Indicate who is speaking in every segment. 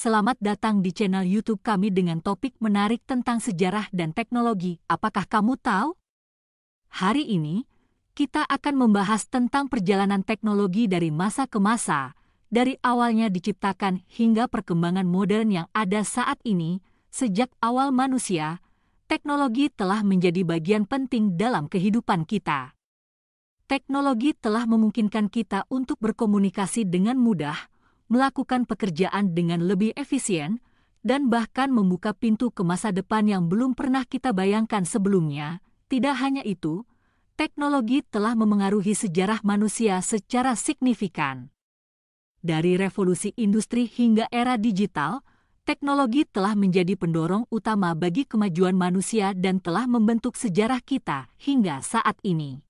Speaker 1: Selamat datang di channel YouTube kami dengan topik menarik tentang sejarah dan teknologi. Apakah kamu tahu? Hari ini, kita akan membahas tentang perjalanan teknologi dari masa ke masa, dari awalnya diciptakan hingga perkembangan modern yang ada saat ini. Sejak awal manusia, teknologi telah menjadi bagian penting dalam kehidupan kita. Teknologi telah memungkinkan kita untuk berkomunikasi dengan mudah, melakukan pekerjaan dengan lebih efisien, dan bahkan membuka pintu ke masa depan yang belum pernah kita bayangkan sebelumnya. Tidak hanya itu, teknologi telah memengaruhi sejarah manusia secara signifikan. Dari revolusi industri hingga era digital, teknologi telah menjadi pendorong utama bagi kemajuan manusia dan telah membentuk sejarah kita hingga saat ini.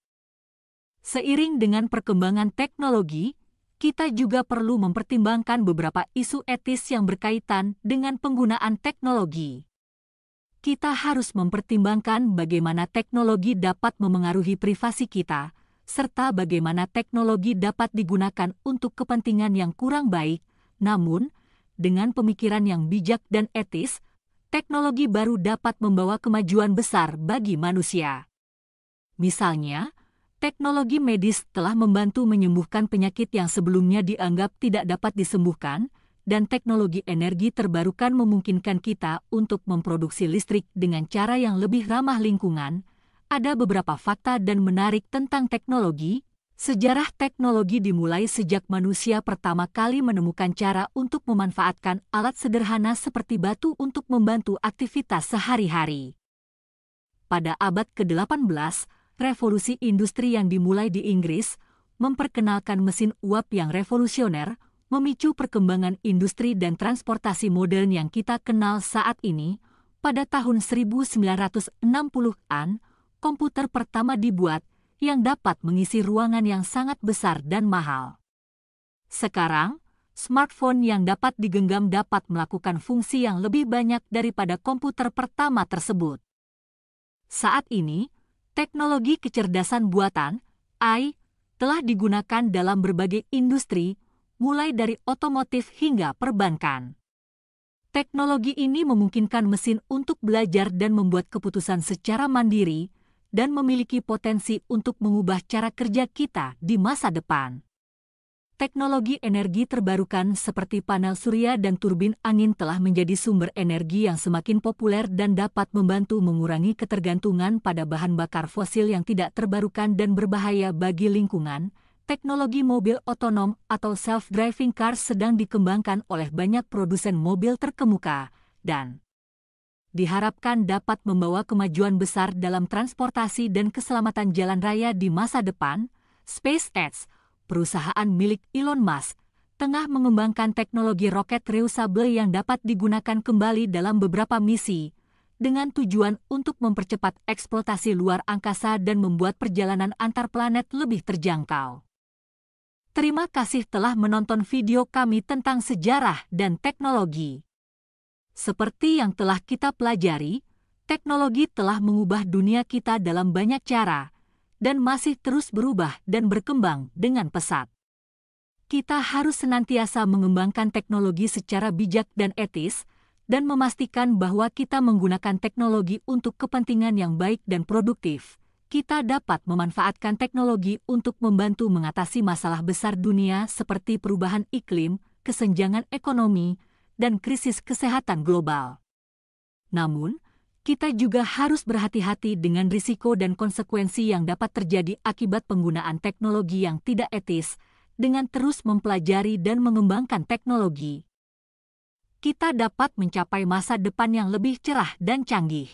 Speaker 1: Seiring dengan perkembangan teknologi, kita juga perlu mempertimbangkan beberapa isu etis yang berkaitan dengan penggunaan teknologi. Kita harus mempertimbangkan bagaimana teknologi dapat memengaruhi privasi kita, serta bagaimana teknologi dapat digunakan untuk kepentingan yang kurang baik. Namun, dengan pemikiran yang bijak dan etis, teknologi baru dapat membawa kemajuan besar bagi manusia. Misalnya, teknologi medis telah membantu menyembuhkan penyakit yang sebelumnya dianggap tidak dapat disembuhkan, dan teknologi energi terbarukan memungkinkan kita untuk memproduksi listrik dengan cara yang lebih ramah lingkungan. Ada beberapa fakta dan menarik tentang teknologi. Sejarah teknologi dimulai sejak manusia pertama kali menemukan cara untuk memanfaatkan alat sederhana seperti batu untuk membantu aktivitas sehari-hari. Pada abad ke-18, revolusi industri yang dimulai di Inggris memperkenalkan mesin uap yang revolusioner, memicu perkembangan industri dan transportasi modern yang kita kenal saat ini. Pada tahun 1960-an, komputer pertama dibuat yang dapat mengisi ruangan yang sangat besar dan mahal. Sekarang, smartphone yang dapat digenggam dapat melakukan fungsi yang lebih banyak daripada komputer pertama tersebut. Saat ini, teknologi kecerdasan buatan (AI) telah digunakan dalam berbagai industri, mulai dari otomotif hingga perbankan. Teknologi ini memungkinkan mesin untuk belajar dan membuat keputusan secara mandiri, dan memiliki potensi untuk mengubah cara kerja kita di masa depan. Teknologi energi terbarukan seperti panel surya dan turbin angin telah menjadi sumber energi yang semakin populer dan dapat membantu mengurangi ketergantungan pada bahan bakar fosil yang tidak terbarukan dan berbahaya bagi lingkungan. Teknologi mobil otonom atau self-driving cars sedang dikembangkan oleh banyak produsen mobil terkemuka dan diharapkan dapat membawa kemajuan besar dalam transportasi dan keselamatan jalan raya di masa depan. SpaceX, perusahaan milik Elon Musk, tengah mengembangkan teknologi roket reusable yang dapat digunakan kembali dalam beberapa misi, dengan tujuan untuk mempercepat eksploitasi luar angkasa dan membuat perjalanan antar planet lebih terjangkau. Terima kasih telah menonton video kami tentang sejarah dan teknologi. Seperti yang telah kita pelajari, teknologi telah mengubah dunia kita dalam banyak cara, dan masih terus berubah dan berkembang dengan pesat. Kita harus senantiasa mengembangkan teknologi secara bijak dan etis, dan memastikan bahwa kita menggunakan teknologi untuk kepentingan yang baik dan produktif. Kita dapat memanfaatkan teknologi untuk membantu mengatasi masalah besar dunia seperti perubahan iklim, kesenjangan ekonomi, dan krisis kesehatan global. Namun, kita juga harus berhati-hati dengan risiko dan konsekuensi yang dapat terjadi akibat penggunaan teknologi yang tidak etis. Dengan terus mempelajari dan mengembangkan teknologi, kita dapat mencapai masa depan yang lebih cerah dan canggih.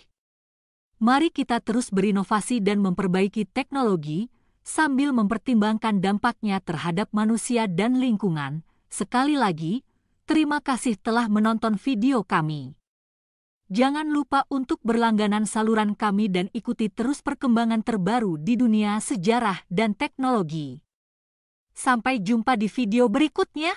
Speaker 1: Mari kita terus berinovasi dan memperbaiki teknologi sambil mempertimbangkan dampaknya terhadap manusia dan lingkungan. Sekali lagi, terima kasih telah menonton video kami. Jangan lupa untuk berlangganan saluran kami dan ikuti terus perkembangan terbaru di dunia sejarah dan teknologi. Sampai jumpa di video berikutnya.